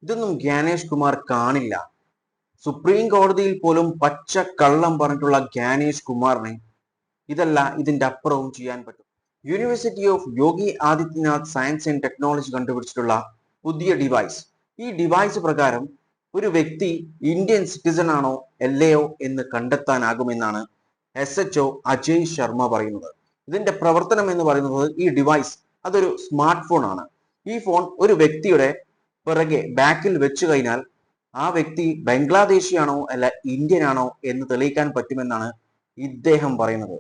ഇതൊന്നും ജ്ഞാനേഷ് കുമാർ കാണില്ല. സുപ്രീം കോടതിയിൽ പോലും പച്ച കള്ളം പറഞ്ഞിട്ടുള്ള ജ്ഞാനേഷ് കുമാറിനെ ഇതല്ല ഇതിന്റെ അപ്പുറവും ചെയ്യാൻ പറ്റും. University of Yogi Adityanath science and technology കണ്ടുപിടിച്ചിട്ടുള്ള പുതിയ ഡിവൈസ്. ഈ ഡിവൈസ് പ്രകാരം ഒരു വ്യക്തി ഇന്ത്യൻ സിറ്റിസൺ ആണോ അല്ലയോ എന്ന് കണ്ടെത്താനാകുമെന്നാണ് SHO അജയ് ശർമ്മ പറയുന്നത്. ഇതിന്റെ പ്രവർത്തനം എന്ന് പറയുന്നത് ഈ ഡിവൈസ് അതൊരു സ്മാർട്ട് ഫോൺ ആണ്. ഈ ഫോൺ ഒരു വ്യക്തിയുടെ പിറകെ ബാക്കിൽ വെച്ചു കഴിഞ്ഞാൽ ആ വ്യക്തി ബംഗ്ലാദേശിയാണോ അല്ല ഇന്ത്യൻ ആണോ എന്ന് തെളിയിക്കാൻ പറ്റുമെന്നാണ് ഇദ്ദേഹം പറയുന്നത്.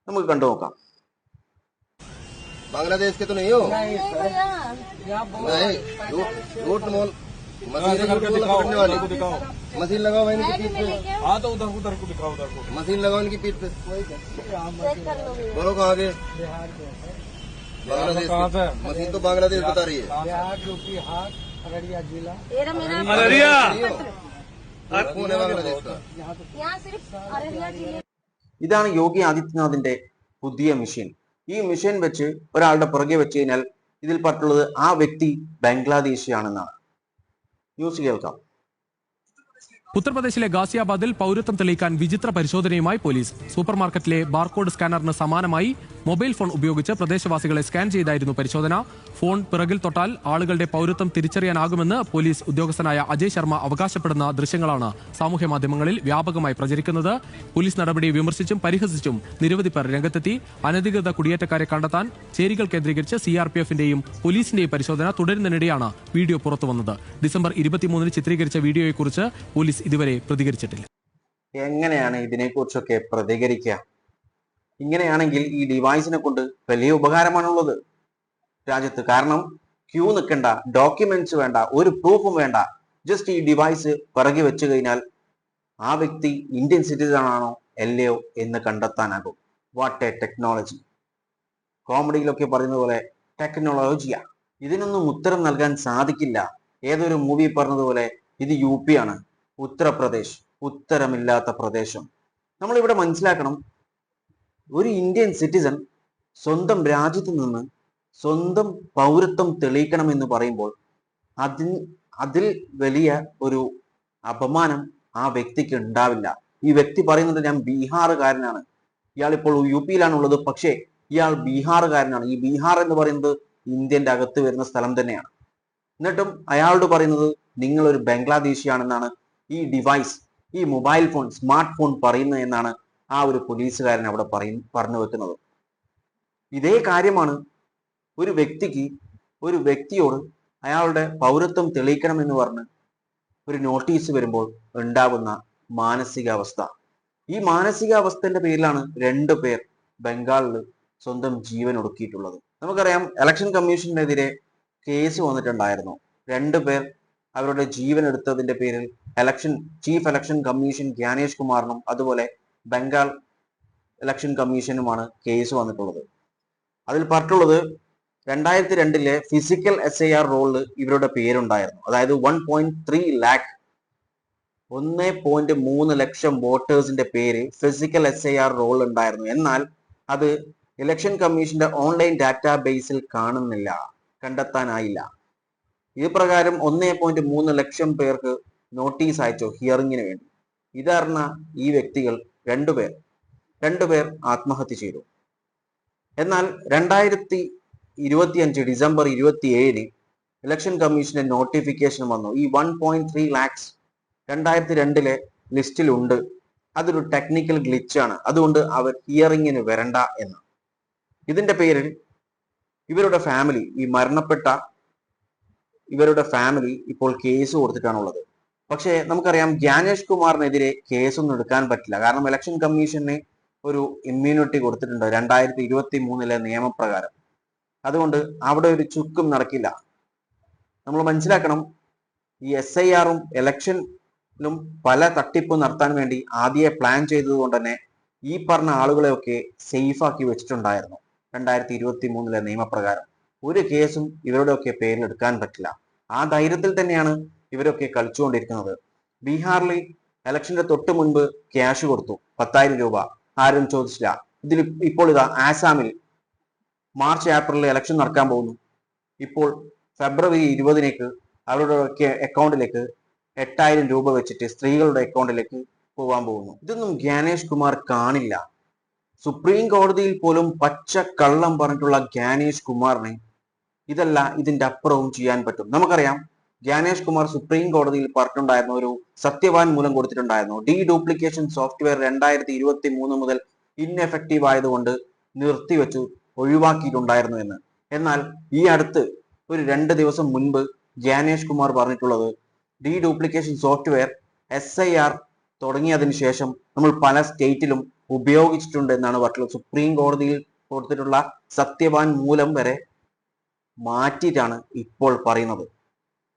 നമുക്ക് കണ്ടു നോക്കാം. बांग्लादेश के तो नहीं हो? नहीं झूठ मोल मशीन लगाओ भाई इनकी पीठ पे। हाँ तो उधर को दिखाओ, उधर को मशीन लगाओ इनकी पीठ पे। बोलो कहाँ के? बांग्लादेश मशीन तो बांग्लादेश बता रही है। बिहार, यूपी, हाट, अररिया जिला। अररिया कौन है बांग्लादेश का? यहाँ सिर्फ अररिया जिले। ഇതാണ് യോഗി ആദിത്യനാഥിന്റെ പുതിയ മിഷൻ. ഈ മിഷൻ വെച്ച് ഒരാളുടെ പുറകെ വെച്ച് കഴിഞ്ഞാൽ ഇതിൽ പറഞ്ഞിട്ടുള്ളത് ആ വ്യക്തി ബംഗ്ലാദേശിയാണെന്നാണ്. ന്യൂസ് കേൾക്കാം. ഉത്തർപ്രദേശിലെ ഗാസിയാബാദിൽ പൗരത്വം തെളിയിക്കാൻ വിചിത്ര പരിശോധനയുമായി പോലീസ്. സൂപ്പർമാർക്കറ്റിലെ ബാർകോഡ് സ്കാനറിന് സമാനമായി മൊബൈൽ ഫോൺ ഉപയോഗിച്ച് പ്രദേശവാസികളെ സ്കാൻ ചെയ്തായിരുന്നു പരിശോധന. ഫോൺ പിറകിൽ തൊട്ടാൽ ആളുകളുടെ പൗരത്വം തിരിച്ചറിയാനാകുമെന്ന് പോലീസ് ഉദ്യോഗസ്ഥനായ അജയ് ശർമ്മ അവകാശപ്പെടുന്ന ദൃശ്യങ്ങളാണ് സാമൂഹ്യ മാധ്യമങ്ങളിൽ വ്യാപകമായി പ്രചരിക്കുന്നത്. പോലീസ് നടപടിയെ വിമർശിച്ചും പരിഹസിച്ചും നിരവധി പേർ രംഗത്തെത്തി. അനധികൃത കുടിയേറ്റക്കാരെ കണ്ടെത്താൻ ചേരികൾ കേന്ദ്രീകരിച്ച് CRPFന്റെയും പോലീസിന്റെയും പരിശോധന തുടരുന്നതിനിടെയാണ് വീഡിയോ പുറത്തുവന്നത്. ഡിസംബർ 23 ചിത്രീകരിച്ച വീഡിയോയെക്കുറിച്ച് പോലീസ് ഇതുവരെ പ്രതികരിച്ചിട്ടില്ല. എങ്ങനെയാണ് ഇതിനെക്കുറിച്ചൊക്കെ പ്രതികരിക്കുക? ഇങ്ങനെയാണെങ്കിൽ ഈ ഡിവൈസിനെ കൊണ്ട് വലിയ ഉപകാരമാണുള്ളത് രാജ്യത്ത്. കാരണം ക്യൂ നിൽക്കണ്ട, ഡോക്യുമെന്റ്സ് വേണ്ട, ഒരു പ്രൂഫും വേണ്ട. ജസ്റ്റ് ഈ ഡിവൈസ് പിറകെ വെച്ച് കഴിഞ്ഞാൽ ആ വ്യക്തി ഇന്ത്യൻ സിറ്റിസൺ ആണോ അല്ലയോ എന്ന് കണ്ടെത്താനാകും. What A technology! കോമഡിയിലൊക്കെ പറയുന്ന പോലെ ടെക്നോളജിയാ. ഇതിനൊന്നും ഉത്തരം നൽകാൻ സാധിക്കില്ല. ഏതൊരു മൂവി പറഞ്ഞതുപോലെ ഇത് UP ആണ്, ഉത്തർപ്രദേശ്, ഉത്തരമില്ലാത്ത പ്രദേശം. നമ്മളിവിടെ മനസ്സിലാക്കണം, ഒരു ഇന്ത്യൻ സിറ്റിസൺ സ്വന്തം രാജ്യത്ത് നിന്ന് സ്വന്തം പൗരത്വം തെളിയിക്കണം എന്ന് പറയുമ്പോൾ അതിൽ വലിയ ഒരു അപമാനം ആ വ്യക്തിക്ക് ഉണ്ടാവില്ല. ഈ വ്യക്തി പറയുന്നത് ഞാൻ ബീഹാറുകാരനാണ്, ഇയാൾ ഇപ്പോൾ UP യിലാണുള്ളത്, പക്ഷേ ഇയാൾ ബീഹാറുകാരനാണ്. ഈ ബീഹാർ എന്ന് പറയുന്നത് ഇന്ത്യന്റെ അകത്ത് വരുന്ന സ്ഥലം തന്നെയാണ്. എന്നിട്ടും അയാളോട് പറയുന്നത് നിങ്ങൾ ഒരു ബംഗ്ലാദേശിയാണെന്നാണ് ഈ ഡിവൈസ്, ഈ മൊബൈൽ ഫോൺ, സ്മാർട്ട് ഫോൺ പറയുന്നത് എന്നാണ് ആ ഒരു പോലീസുകാരൻ അവിടെ പറഞ്ഞു വെക്കുന്നത്. ഇതേ കാര്യമാണ് ഒരു വ്യക്തിയോട് അയാളുടെ പൗരത്വം തെളിയിക്കണം എന്ന് പറഞ്ഞ് ഒരു നോട്ടീസ് വരുമ്പോൾ ഉണ്ടാകുന്ന മാനസികാവസ്ഥ. ഈ മാനസികാവസ്ഥന്റെ പേരിലാണ് 2 പേർ ബംഗാളിൽ സ്വന്തം ജീവൻ ഒടുക്കിയിട്ടുള്ളത്. നമുക്കറിയാം, ഇലക്ഷൻ കമ്മീഷനെതിരെ കേസ് വന്നിട്ടുണ്ടായിരുന്നു. 2 പേർ അവരുടെ ജീവൻ എടുത്തതിന്റെ പേരിൽ ചീഫ് ഇലക്ഷൻ കമ്മീഷൻ ജ്ഞാനേഷ് കുമാറിനും അതുപോലെ ബംഗാൾ ഇലക്ഷൻ കമ്മീഷനുമാണ് കേസ് വന്നിട്ടുള്ളത്. അതിൽ പറഞ്ഞിട്ടുള്ളത് 2002 ഫിസിക്കൽ SIR റോളിൽ ഇവരുടെ പേരുണ്ടായിരുന്നു. അതായത് 1.3 ലാക്ക് 1.3 ലക്ഷം വോട്ടേഴ്സിന്റെ പേര് ഫിസിക്കൽ SIR റോൾ ഉണ്ടായിരുന്നു. എന്നാൽ അത് ഇലക്ഷൻ കമ്മീഷന്റെ ഓൺലൈൻ ഡാറ്റാബേസിൽ കണ്ടെത്താനായില്ല. ഇത് പ്രകാരം 1.3 ലക്ഷം പേർക്ക് നോട്ടീസ് അയച്ചു ഹിയറിംഗിന് വേണ്ടി. ഇതറിഞ്ഞ ഈ വ്യക്തികൾ 2 പേർ ആത്മഹത്യ ചെയ്തു. എന്നാൽ 2025 ഡിസംബർ 27 ഇലക്ഷൻ കമ്മീഷന്റെ നോട്ടിഫിക്കേഷൻ വന്നു. ഈ 1.3 ലാക്സ് 2002 ലിസ്റ്റിലുണ്ട്, അതൊരു ടെക്നിക്കൽ ഗ്ലിച്ചാണ്, അതുകൊണ്ട് അവർ ഹിയറിംഗിന് വരണ്ട എന്ന്. ഇതിന്റെ പേരിൽ ഇവരുടെ ഫാമിലി, ഈ മരണപ്പെട്ട ഇവരുടെ ഫാമിലി ഇപ്പോൾ കേസ് കൊടുത്തിട്ടാണുള്ളത്. പക്ഷേ നമുക്കറിയാം, ജ്ഞാനേഷ് കുമാറിനെതിരെ കേസൊന്നും എടുക്കാൻ പറ്റില്ല. കാരണം ഇലക്ഷൻ കമ്മീഷന് ഒരു ഇമ്മ്യൂണിറ്റി കൊടുത്തിട്ടുണ്ട് 2023 നിയമപ്രകാരം. അതുകൊണ്ട് അവിടെ ഒരു ചുക്കും നടക്കില്ല. നമ്മൾ മനസ്സിലാക്കണം, ഈ SIR-ഉം ഇലക്ഷനിലും പല തട്ടിപ്പും നടത്താൻ വേണ്ടി ആദ്യമേ പ്ലാൻ ചെയ്തത് കൊണ്ട് തന്നെ ഈ പറഞ്ഞ ആളുകളെയൊക്കെ സേഫ് ആക്കി വെച്ചിട്ടുണ്ടായിരുന്നു 2023 നിയമപ്രകാരം. ഒരു കേസും ഇവരുടെയൊക്കെ പേരിൽ എടുക്കാൻ പറ്റില്ല. ആ ധൈര്യത്തിൽ തന്നെയാണ് ഇവരൊക്കെ കളിച്ചുകൊണ്ടിരിക്കുന്നത്. ബീഹാറിൽ ഇലക്ഷന്റെ തൊട്ട് മുൻപ് ക്യാഷ് കൊടുത്തു 10,000 രൂപ, ആരും ചോദിച്ചില്ല. ഇപ്പോൾ ഇതാ ആസാമിൽ മാർച്ച് ഏപ്രിലിൽ ഇലക്ഷൻ നടക്കാൻ പോകുന്നു. ഇപ്പോൾ ഫെബ്രുവരി 20 അവരുടെ അക്കൗണ്ടിലേക്ക് 8,000 രൂപ വെച്ചിട്ട് സ്ത്രീകളുടെ അക്കൗണ്ടിലേക്ക് പോകാൻ പോകുന്നു. ഇതൊന്നും ജ്ഞാനേഷ് കുമാർ കാണില്ല. സുപ്രീം കോടതിയിൽ പോലും പച്ച കള്ളം പറഞ്ഞിട്ടുള്ള ജ്ഞാനേഷ് കുമാറിന് ഇതല്ല ഇതിന്റെ അപ്പുറവും ചെയ്യാൻ പറ്റും. നമുക്കറിയാം, ജ്ഞാനേഷ് കുമാർ സുപ്രീം കോടതിയിൽ പറഞ്ഞിട്ടുണ്ടായിരുന്നു, ഒരു സത്യവാൻ മൂലം കൊടുത്തിട്ടുണ്ടായിരുന്നു, ഡീഡ്യൂപ്ലിക്കേഷൻ സോഫ്റ്റ്വെയർ 2023 മുതൽ ഇൻഎഫക്റ്റീവ് ആയതുകൊണ്ട് നിർത്തിവെച്ചു, ഒഴിവാക്കിയിട്ടുണ്ടായിരുന്നു എന്ന്. എന്നാൽ ഈ അടുത്ത് ഒരു 2 ദിവസം മുൻപ് ജ്ഞാനേഷ് കുമാർ പറഞ്ഞിട്ടുള്ളത് ഡീഡ്യൂപ്ലിക്കേഷൻ സോഫ്റ്റ്വെയർ SIR തുടങ്ങിയതിനു ശേഷം നമ്മൾ പല സ്റ്റേറ്റിലും ഉപയോഗിച്ചിട്ടുണ്ട് എന്നാണ് പറഞ്ഞിട്ടുള്ളത്. സുപ്രീം കോടതിയിൽ കൊടുത്തിട്ടുള്ള സത്യവാൻ മൂലം വരെ മാറ്റിയിട്ടാണ് ഇപ്പോൾ പറയുന്നത്.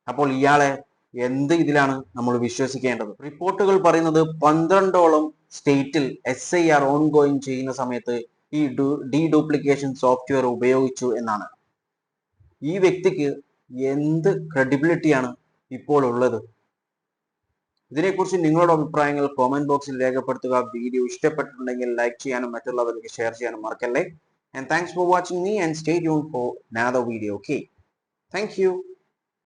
അപ്പോൾ ഇയാളെ എന്ത് ഇതിലാണ് നമ്മൾ വിശ്വസിക്കേണ്ടത്? റിപ്പോർട്ടുകൾ പറയുന്നത് 12ഓളം സ്റ്റേറ്റിൽ SIR ഓൺഗോയിങ് ചെയ്യുന്ന സമയത്ത് ഈ ഡീഡ്യൂപ്ലിക്കേഷൻ സോഫ്റ്റ്വെയർ ഉപയോഗിച്ചു എന്നാണ്. ഈ വ്യക്തിക്ക് എന്ത് ക്രെഡിബിലിറ്റിയാണ് ഇപ്പോൾ ഉള്ളത്? ഇതിനെക്കുറിച്ച് നിങ്ങളുടെ അഭിപ്രായങ്ങൾ കോമന്റ് ബോക്സിൽ രേഖപ്പെടുത്തുക. വീഡിയോ ഇഷ്ടപ്പെട്ടിട്ടുണ്ടെങ്കിൽ ലൈക്ക് ചെയ്യാനും മറ്റുള്ളവർക്ക് ഷെയർ ചെയ്യാനും മറക്കല്ലേ. And thanks for watching me and stay tuned for another video. Okay, thank you.